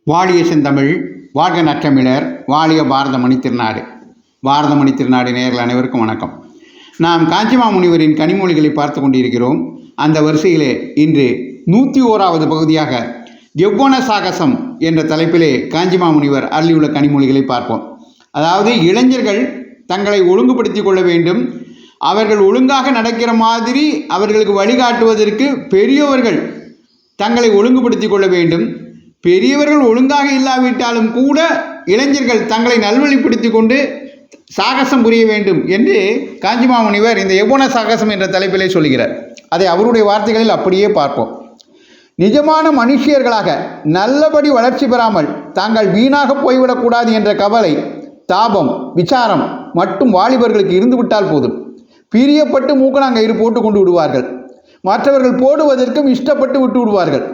வாழிய செந்தமிழ், வாழ்க நற்றமிழர், வாழிய பாரதமணி திருநாடு. பாரதமணி திருநாடு நேயர்கள் அனைவருக்கும் வணக்கம். நாம் காஞ்சிமா முனிவரின் கனிமொழிகளை பார்த்து கொண்டிருக்கிறோம். அந்த வரிசையிலே இன்று 101வது பகுதியாக யௌவன சாகசம் என்ற தலைப்பிலே காஞ்சிமா முனிவர் அருளியுள்ள கனிமொழிகளை பார்ப்போம். அதாவது, இளைஞர்கள் தங்களை ஒழுங்குபடுத்தி கொள்ள வேண்டும். அவர்கள் ஒழுங்காக நடக்கிற மாதிரி அவர்களுக்கு வழிகாட்டுவதற்கு பெரியவர்கள் தங்களை ஒழுங்குபடுத்தி கொள்ள வேண்டும். பெரியவர்கள் ஒழுங்காக இல்லாவிட்டாலும் கூட இளைஞர்கள் தங்களை நல்வழிப்படுத்தி கொண்டு சாகசம் புரிய வேண்டும் என்று காஞ்சிமா முனிவர் இந்த யௌவன சாகசம் என்ற தலைப்பிலே சொல்கிறார். அதை அவருடைய வார்த்தைகளில் அப்படியே பார்ப்போம். நிஜமான மனுஷியர்களாக நல்லபடி வளர்ச்சி பெறாமல் தாங்கள் வீணாக போய்விடக்கூடாது என்ற கவலை, தாபம், விசாரம் மட்டும் வாலிபர்களுக்கு இருந்துவிட்டால் போதும். பிரியப்பட்டு மூக்கணாங்கயிறு போட்டு கொண்டு விடுவார்கள். மற்றவர்கள் போடுவதற்கும் இஷ்டப்பட்டு விட்டு விடுவார்கள்.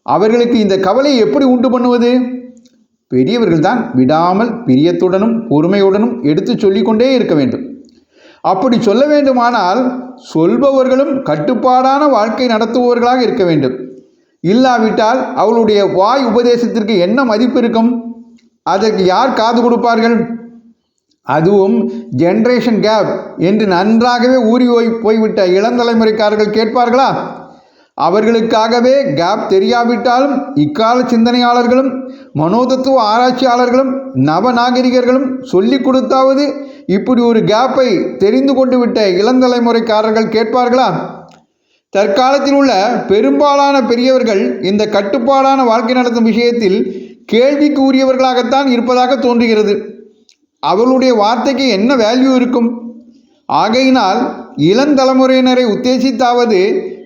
அவர்களுக்கு இந்த கவலையை எப்படி உண்டு பண்ணுவது? பெரியவர்கள் தான் விடாமல் பிரியத்துடனும் பொறுமையுடனும் எடுத்து சொல்லிக்கொண்டே இருக்க வேண்டும். அப்படி சொல்ல வேண்டுமானால் சொல்பவர்களும் கட்டுப்பாடான வாழ்க்கை நடத்துபவர்களாக இருக்க வேண்டும். இல்லாவிட்டால் அவளுடைய வாய் உபதேசத்திற்கு என்ன மதிப்பு இருக்கும்? அதற்கு யார் காது கொடுப்பார்கள்? அதுவும் ஜென்ரேஷன் கேப் என்று நன்றாகவே ஊறி போய்விட்ட இளந்தலைமுறைக்காரர்கள் கேட்பார்களா? அவர்களுக்காகவே கேப் தெரியாவிட்டாலும் இக்கால சிந்தனையாளர்களும் மனோதத்துவ ஆராய்ச்சியாளர்களும் நவநாகரிகர்களும் சொல்லிக் கொடுத்தாவது இப்படி ஒரு கேப்பை தெரிந்து கொண்டு விட்ட இளந்தலைமுறைக்காரர்கள் கேட்பார்களா? தற்காலத்தில் உள்ள பெரும்பாலான பெரியவர்கள் இந்த கட்டுப்பாடான வாழ்க்கை நடத்தும் விஷயத்தில் கேள்விக்கு உரியவர்களாகத்தான் இருப்பதாக தோன்றுகிறது. அவர்களுடைய வார்த்தைக்கு என்ன வேல்யூ இருக்கும்? ஆகையினால் இளந்தலைமுறையினரை உத்தேசித்தாவது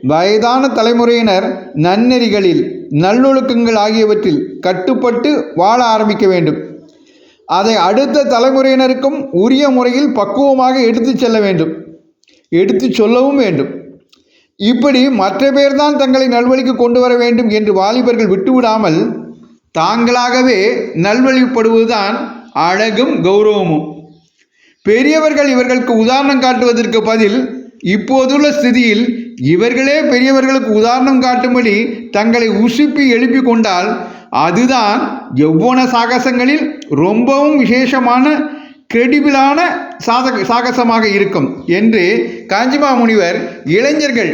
வயதான தலைமுறையினர் நன்னெறிகளில், நல்லொழுக்கங்கள் ஆகியவற்றில் கட்டுப்பட்டு வாழ ஆரம்பிக்க வேண்டும். அதை அடுத்த தலைமுறையினருக்கும் உரிய முறையில் பக்குவமாக எடுத்து செல்ல வேண்டும், எடுத்து சொல்லவும் வேண்டும். இப்படி மற்ற பேர்தான் தங்களை நல்வழிக்கு கொண்டு வர வேண்டும் என்று வாலிபர்கள் விட்டுவிடாமல் தாங்களாகவே நல்வழிப்படுவதுதான் அழகும் கௌரவமும். பெரியவர்கள் இவர்களுக்கு உதாரணம் காட்டுவதற்கு பதில் இப்போதுள்ள ஸ்திதியில் இவர்களே பெரியவர்களுக்கு உதாரணம் காட்டும்படி தங்களை உசுப்பி எழுப்பி கொண்டால் அதுதான் யௌவன சாகசங்களில் ரொம்பவும் விசேஷமான கிரெடிபிளான சாகசமாக இருக்கும் என்று காஞ்சிமா முனிவர் இளைஞர்கள்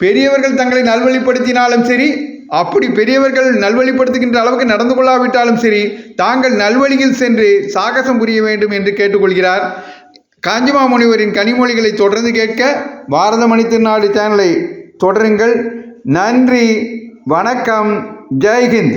பெரியவர்கள் தங்களை நல்வழிப்படுத்தினாலும் சரி, அப்படி பெரியவர்கள் நல்வழிப்படுத்துகின்ற அளவுக்கு நடந்து கொள்ளாவிட்டாலும் சரி, தாங்கள் நல்வழியில் சென்று சாகசம் புரிய வேண்டும் என்று கேட்டுக்கொள்கிறார். காஞ்சிமா முனிவரின் கனிமொழிகளை தொடர்ந்து கேட்க பாரதமணி திருநாடு சேனலை தொடருங்கள். நன்றி, வணக்கம், ஜெய்ஹிந்த்.